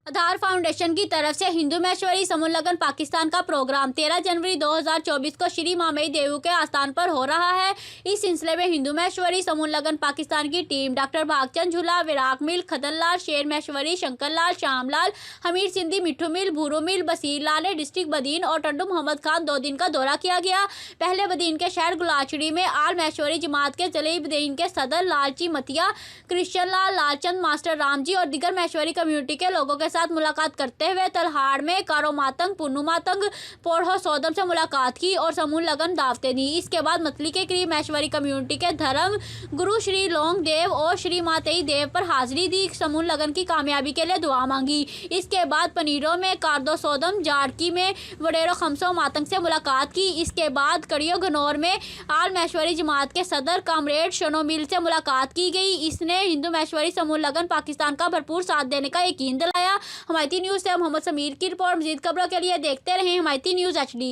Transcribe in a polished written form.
आधार foundation की तरफ से हिंदू महेश्वरी समूह लगन पाकिस्तान का प्रोग्राम 13 जनवरी 2024 को श्री मामई देवू के आस्थान पर हो रहा है। इस सिलसिले में हिंदू महेश्वरी समूह लगन पाकिस्तान की टीम डॉक्टर भागचंद झूला, विराग मिल, खदन लाल, शेर महेश्वरी, शंकर लाल, श्याम लाल, हमीर सिंधी, मिठू मिल, भूरू मिल, बसीर लाल ने डिस्ट्रिक्ट बदीन और टंडू मोहम्मद खान 2 दिन का दौरा किया गया। पहले बदीन के शहर गुलाचड़ी में आल महेश्वरी जमात के जली बदीन के सदर लालची मतिया, कृष्ण लाल, लालचंद मास्टर, राम जी और दिगर महेश्वरी कम्युनिटी के लोगों के साथ मुलाकात करते हुए तलहाड़ में कारो मातंग, पुन्नू मातंग, पोढ़ो सौदम से मुलाकात की और समूह लगन दावतें दी। इसके बाद मतली के करीब महेश्वरी कम्युनिटी के धर्म गुरु श्री लोंग देव और श्री मातेई देव पर हाजिरी दी, समूह लगन की कामयाबी के लिए दुआ मांगी। इसके बाद पनीरों में कारदो सौदम, जाड़की में वडेरो खमसो मातंग से मुलाकात की। इसके बाद कड़ियो घनौर में आल महेश्वरी जमात के सदर कामरेड शनो मिल से मुलाकात की गई। इसने हिंदू महेश्वरी समूह लगन पाकिस्तान का भरपूर साथ देने का यकीन दिलाया। हमायती न्यूज़ से मोहम्मद समीर की रिपोर्ट। मज़ीद खबरों के लिए देखते रहें हमायती न्यूज़ HD।